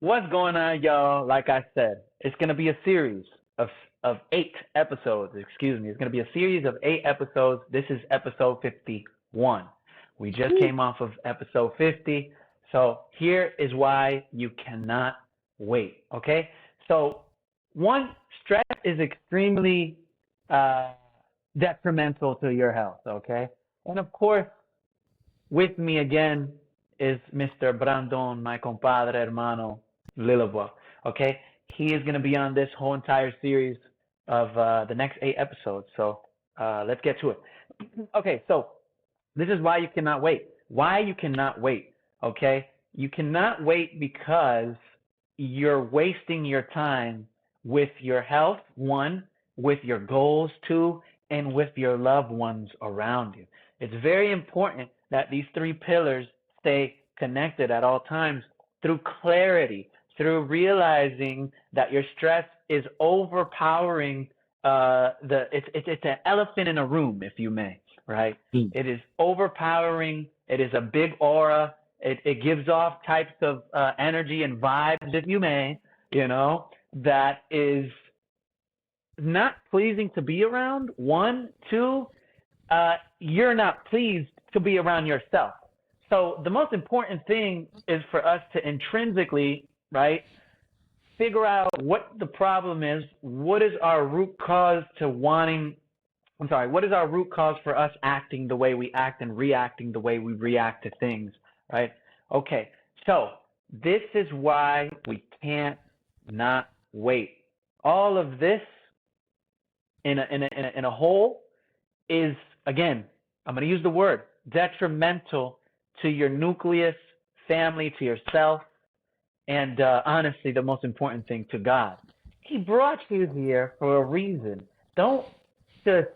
What's going on, y'all? Like I said, it's gonna be a series of of 8 episodes. Excuse me. It's gonna be a series of 8 episodes. This is episode 51. We just Woo. came off of episode 50. So here is why you cannot wait. Okay. So one, stress is extremely uh, detrimental to your health. Okay. And of course, with me again is Mr. Brandon, my compadre, hermano, Lilavois. Okay, he is going to be on this whole entire series of the next 8 episodes. So let's get to it. Okay, so this is why you cannot wait. Why you cannot wait? Okay, you cannot wait because you're wasting your time with your health, one, with your goals, two, and with your loved ones around you. It's very important that these three pillars stay connected at all times through clarity, through realizing that your stress is overpowering it's an elephant in a room, if you may, right? Mm. It is overpowering. It is a big aura. It gives off types of energy and vibes, if you may, that is not pleasing to be around. One, two, you're not pleased to be around yourself. So the most important thing is for us to intrinsically, right, figure out what the problem is. What is our root cause to wanting? I'm sorry. What is our root cause for us acting the way we act and reacting the way we react to things, right? Okay. So this is why we can't not wait. All of this in a whole is, again, I'm going to use the word detrimental to your nucleus, family, to yourself, and honestly, the most important thing, to God. He brought you here for a reason. Don't just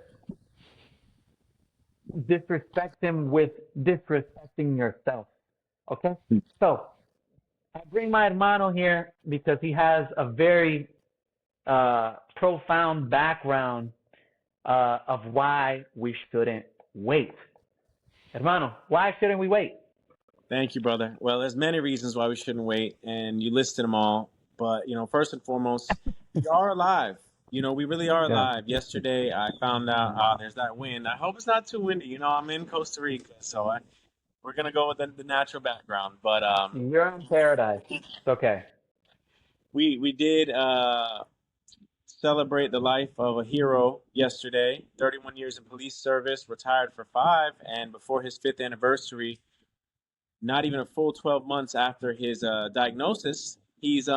disrespect him with disrespecting yourself. Okay? So, I bring my hermano here because he has a very profound background of why we shouldn't wait. Hermano, why shouldn't we wait? Thank you, brother. Well, there's many reasons why we shouldn't wait, and you listed them all. But first and foremost, we are alive. We really are Yeah. alive. Yesterday, I found out there's that wind. I hope it's not too windy. I'm in Costa Rica, so we're gonna go with the natural background. But You're in paradise. It's okay. we did celebrate the life of a hero yesterday. 31 years in police service, retired for 5, and before his 5th anniversary, not even a full 12 months after his diagnosis, he's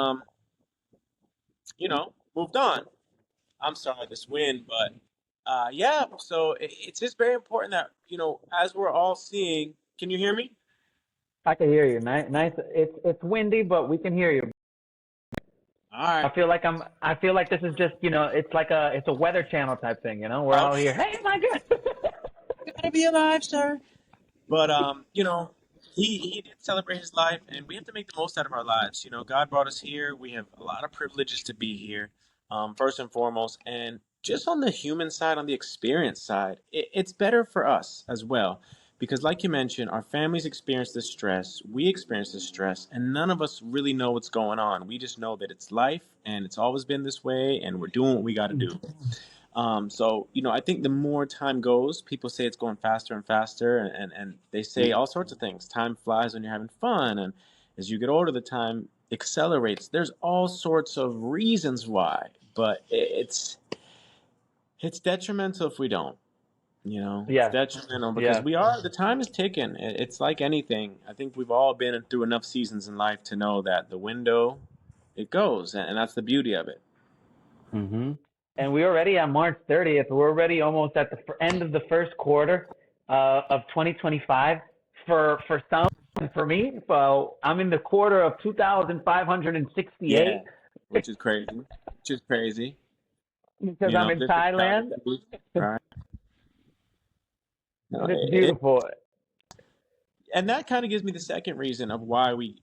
moved on. I'm sorry, this win, but yeah. So it's just very important that as we're all seeing. Can you hear me? I can hear you. Nice, nice. It's windy, but we can hear you. All right. I feel like this is just, it's a weather channel type thing, We're all here. Okay. Hey, my God. Gotta be alive, sir. But he did celebrate his life, and we have to make the most out of our lives. God brought us here. We have a lot of privileges to be here, first and foremost, and just on the human side, on the experience side, it's better for us as well. Because, like you mentioned, our families experience this stress, we experience this stress, and none of us really know what's going on. We just know that it's life, and it's always been this way, and we're doing what we got to do. So I think the more time goes, people say it's going faster and faster, and they say all sorts of things. Time flies when you're having fun, and as you get older, the time accelerates. There's all sorts of reasons why, but it's detrimental if we don't. It's Yes, detrimental because yes. the time is ticking. It's like anything. I think we've all been through enough seasons in life to know that the window, it goes, and that's the beauty of it. hmm And we're already on March 30th. We're already almost at the end of the first quarter of 2025. For some, for me, so I'm in the quarter of Yeah, 2,568 which is crazy. Which is crazy. because I'm in Just a Thailand. right? No, And it's beautiful. and that kind of gives me the second reason of why we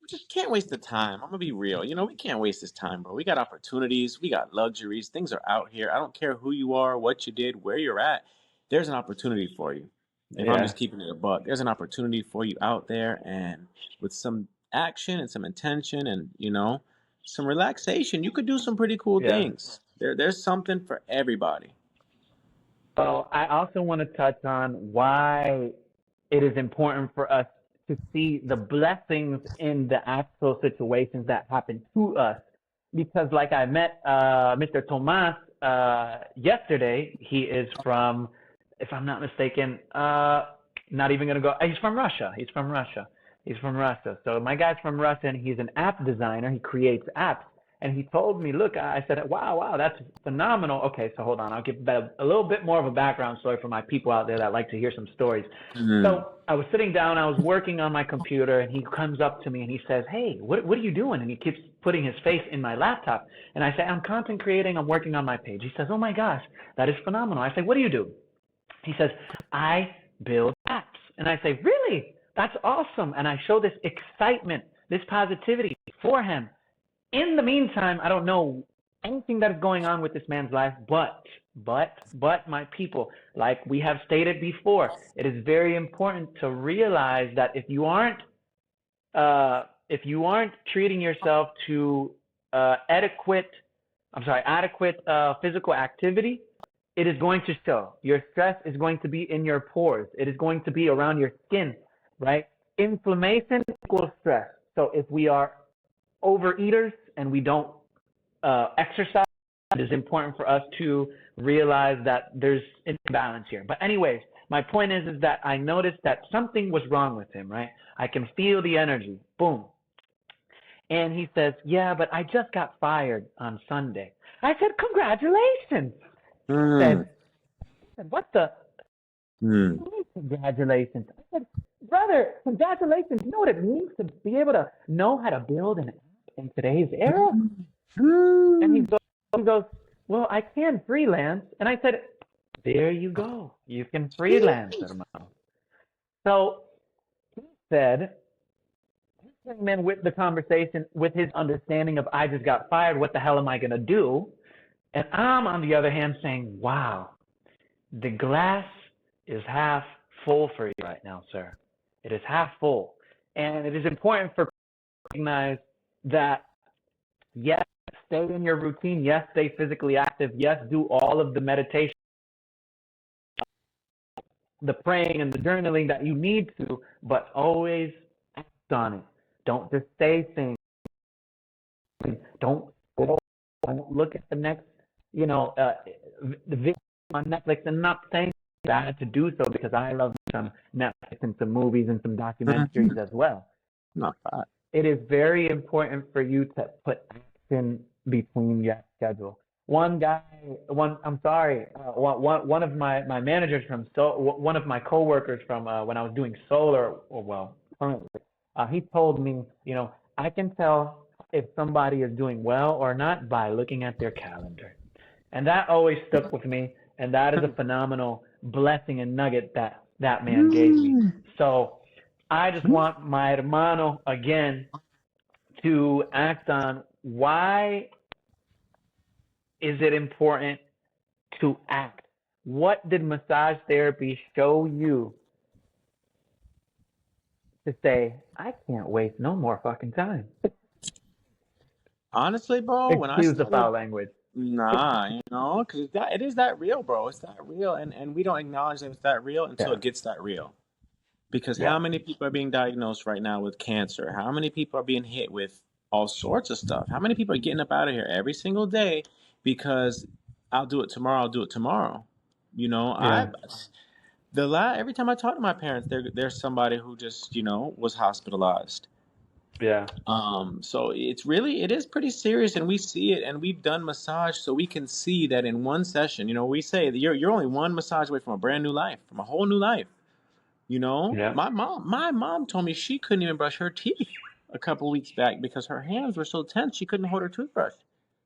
just can't waste the time. I'm gonna be real. We can't waste this time, bro. We got opportunities, we got luxuries. Things are out here. I don't care who you are, what you did, where you're at. There's an opportunity for you. If I'm Yeah. just keeping it a buck, there's an opportunity for you out there, and with some action and some intention and, some relaxation, you could do some pretty cool Yeah. things. There's something for everybody. So I also want to touch on why it is important for us to see the blessings in the actual situations that happen to us. Because, like I met Mr. Tomas yesterday, he is from, if I'm not mistaken, not even going to go, he's from Russia. He's from Russia. He's from Russia. So my guy's from Russia, and he's an app designer. He creates apps. And he told me, look, I said, wow, that's phenomenal. Okay, so hold on. I'll give a little bit more of a background story for my people out there that like to hear some stories. Mm. So I was sitting down, I was working on my computer, and he comes up to me and he says, hey, what are you doing? And he keeps putting his face in my laptop. And I say, I'm content creating, I'm working on my page. He says, oh my gosh, that is phenomenal. I say, what do you do? He says, I build apps. And I say, really? That's awesome. And I show this excitement, this positivity for him. In the meantime, I don't know anything that is going on with this man's life, but my people, like we have stated before, it is very important to realize that if you aren't treating yourself to adequate physical activity, it is going to show. Your stress is going to be in your pores. It is going to be around your skin, right? Inflammation equals stress. So if we are overeaters and we don't exercise, it is important for us to realize that there's an imbalance here. But anyways, my point is that I noticed that something was wrong with him, right? I can feel the energy. Boom. And he says, yeah, but I just got fired on Sunday. I said, congratulations. He Mm. said, what the? Mm. Congratulations. I said, brother, congratulations. You know what it means to be able to know how to build an app in today's era? And he goes, well, I can freelance. And I said, there you go. You can freelance, hermano. So he said, he came in with the conversation with his understanding of I just got fired. What the hell am I going to do? And I'm, on the other hand, saying, wow, the glass is half full for you right now, sir. It is half full. And it is important for recognize that, yes, stay in your routine. Yes, stay physically active. Yes, do all of the meditation, the praying, and the journaling that you need to, but always act on it. Don't just say things. Don't look at the next, the video on Netflix. And not saying bad to do so because I love some Netflix and some movies and some documentaries as well. Not bad. It is very important for you to put action between your schedule. One of my managers one of my coworkers from when I was doing solar, currently, he told me, I can tell if somebody is doing well or not by looking at their calendar. And that always stuck with me. And that is a phenomenal blessing and nugget that man gave me. So I just want my hermano again to act on why is it important to act? What did massage therapy show you to say, I can't waste no more fucking time? Honestly, bro, when I Excuse the started, foul language. nah, because it is that real, bro. It's that real, and we don't acknowledge that it's that real until Yeah. it gets that real. Because Yeah. how many people are being diagnosed right now with cancer? How many people are being hit with all sorts of stuff? How many people are getting up out of here every single day because I'll do it tomorrow, I'll do it tomorrow. Yeah. Every time I talk to my parents, there's somebody who just, was hospitalized. Yeah. So it is pretty serious, and we see it, and we've done massage, so we can see that in one session, we say that you're only one massage away from a brand new life, from a whole new life. Yeah. My mom told me she couldn't even brush her teeth a couple weeks back because her hands were so tense she couldn't hold her toothbrush.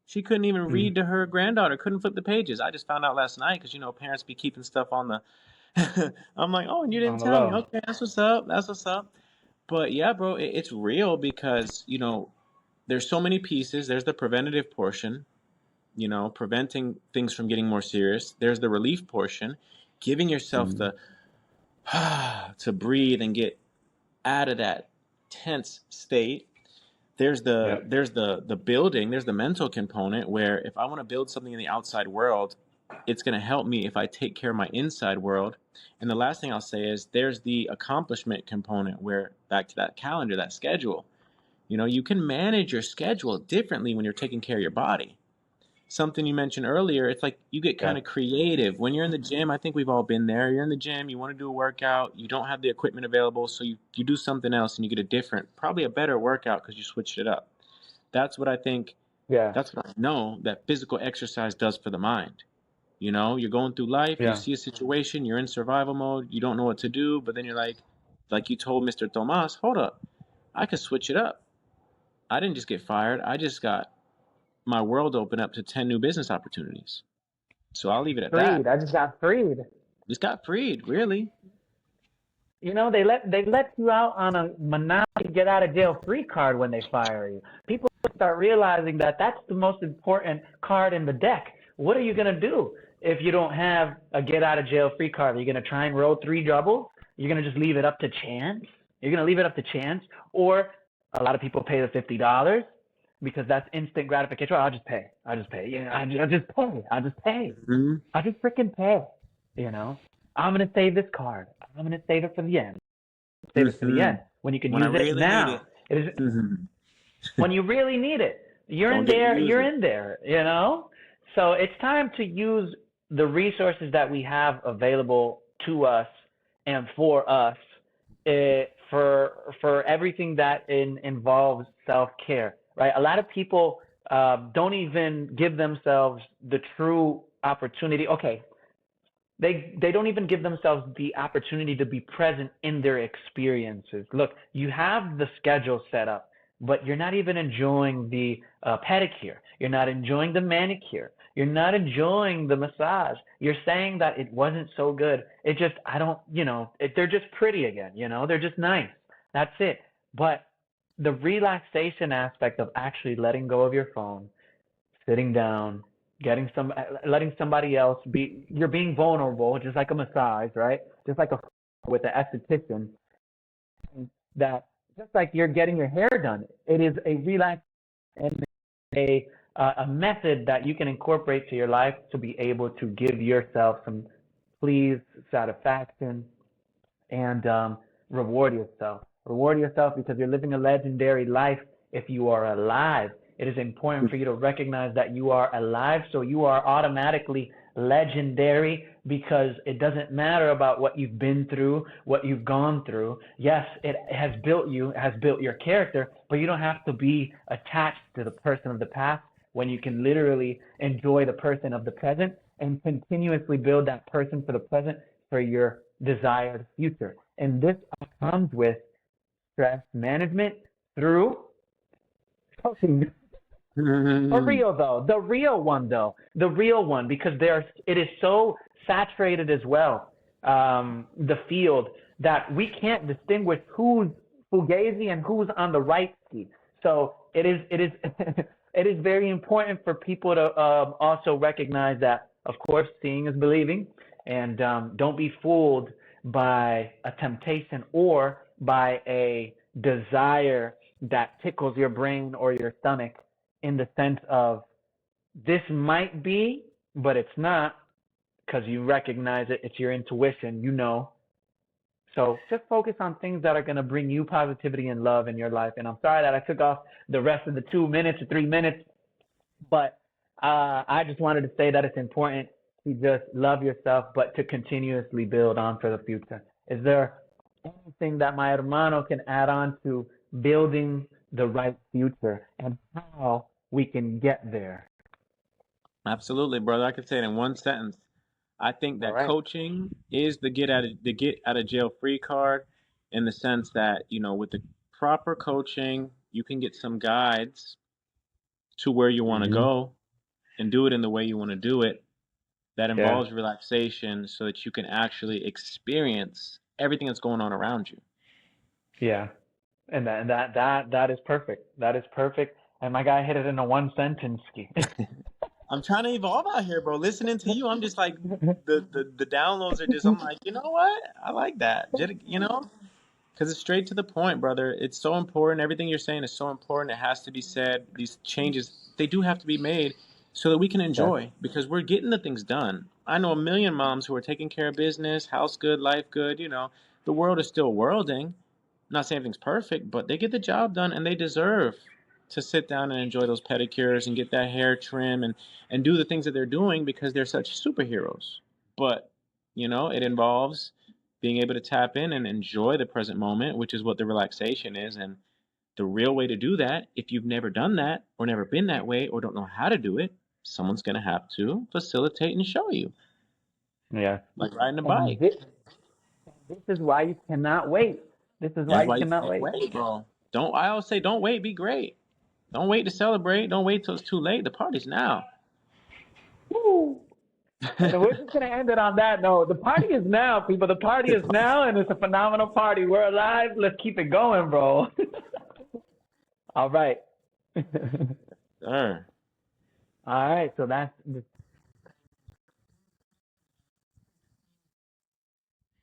She couldn't even Mm. read to her granddaughter, couldn't flip the pages. I just found out last night because parents be keeping stuff on the. I'm like, oh, and you didn't On the tell me. low. Okay, that's what's up. That's what's up. But yeah, bro, it's real because there's so many pieces. There's the preventative portion, preventing things from getting more serious. There's the relief portion, giving yourself Mm. the to breathe and get out of that tense state. There's the Yep. there's the building, there's the mental component where if I want to build something in the outside world, it's going to help me if I take care of my inside world. And the last thing I'll say is there's the accomplishment component where back to that calendar, that schedule. You can manage your schedule differently when you're taking care of your body. Something you mentioned earlier, it's like you get kind Yeah. of creative. When you're in the gym, I think we've all been there. You're in the gym, you want to do a workout, you don't have the equipment available, so you do something else and you get a different, probably a better workout because you switched it up. That's what I think, Yeah. that's what I know that physical exercise does for the mind. You're going through life, you Yeah. see a situation, you're in survival mode, you don't know what to do, but then you're like you told Mr. Tomas, hold up, I could switch it up. I didn't just get fired, I just got my world open up to 10 new business opportunities. So I'll leave it at that. Freed. I just got freed. Just got freed, really. They let you out on a Monopoly get out of jail free card when they fire you. People start realizing that that's the most important card in the deck. What are you gonna do if you don't have a get out of jail free card? Are you gonna try and roll three doubles? You're gonna just leave it up to chance? You're gonna leave it up to chance? Or a lot of people pay the $50 because that's instant gratification. Well, I'll just pay. I'll just pay. Yeah, I'll just pay. I'll just pay. Mm-hmm. I'll just freaking pay. You know, I'm gonna save this card. I'm gonna save it for the end. Save it for the Mm-hmm. end when you can When I use it really need it. now. It is Mm-hmm. when you really need it. You're Don't in get there. used. You're in there. So it's time to use the resources that we have available to us and for us for everything that involves self care. Right. A lot of people don't even give themselves the true opportunity. Okay, they don't even give themselves the opportunity to be present in their experiences. Look, you have the schedule set up, but you're not even enjoying the pedicure. You're not enjoying the manicure. You're not enjoying the massage. You're saying that it wasn't so good. It just, I don't, they're just pretty again. They're just nice. That's it. But the relaxation aspect of actually letting go of your phone, sitting down, letting somebody else be, you're being vulnerable, just like a massage, right? Just like a with the esthetician, that just like you're getting your hair done, it is a relax and a method that you can incorporate to your life to be able to give yourself some please, satisfaction, and reward yourself. Reward yourself because you're living a legendary life if you are alive. It is important for you to recognize that you are alive, so you are automatically legendary because it doesn't matter about what you've been through, what you've gone through. Yes, it has built you, it has built your character, but you don't have to be attached to the person of the past when you can literally enjoy the person of the present and continuously build that person for the present for your desired future. And this comes with stress management through coaching. For Mm-hmm. real though, the real one, because it is so saturated as well, the field, that we can't distinguish who's fugazi and who's on the right ski. So it is it is very important for people to also recognize that, of course, seeing is believing, and don't be fooled by a temptation or by a desire that tickles your brain or your stomach in the sense of this might be, but it's not, because you recognize it. It's your intuition, So just focus on things that are going to bring you positivity and love in your life. And I'm sorry that I took off the rest of the 2 minutes or 3 minutes, but I just wanted to say that it's important to just love yourself, but to continuously build on for the future. Is there anything that my hermano can add on to building the right future and how we can get there? Absolutely, brother. I could say it in one sentence. I think All that right. coaching is the get out of jail free card, in the sense that, with the proper coaching, you can get some guides to where you want to Mm-hmm. go and do it in the way you want to do it. That Yeah. involves relaxation so that you can actually experience everything that's going on around you. Yeah. And that is perfect. That is perfect. And my guy hit it in a one sentence ski. I'm trying to evolve out here, bro. Listening to you, I'm just like the downloads are just. I'm like, you know what? I like that. Because it's straight to the point, brother. It's so important. Everything you're saying is so important. It has to be said. These changes, they do have to be made so that we can Yes. enjoy, because we're getting the things done. I know a million moms who are taking care of business, house good, life good. The world is still worlding. I'm not saying everything's perfect, but they get the job done, and they deserve to sit down and enjoy those pedicures and get that hair trim and do the things that they're doing because they're such superheroes. But, it involves being able to tap in and enjoy the present moment, which is what the relaxation is. And the real way to do that, if you've never done that or never been that way or don't know how to do it, someone's going to have to facilitate and show you, Yes. like riding a And bike. this is why you cannot wait. This is That's why you why you cannot can't wait. wait, bro. I always say, don't wait, be great. Don't wait to celebrate. Don't wait till it's too late. The party's now. Woo. And we're just gonna end it on that note. The party is now, people. The party is now, and it's a phenomenal party. We're alive. Let's keep it going, bro. All right. Sure. All right. So that's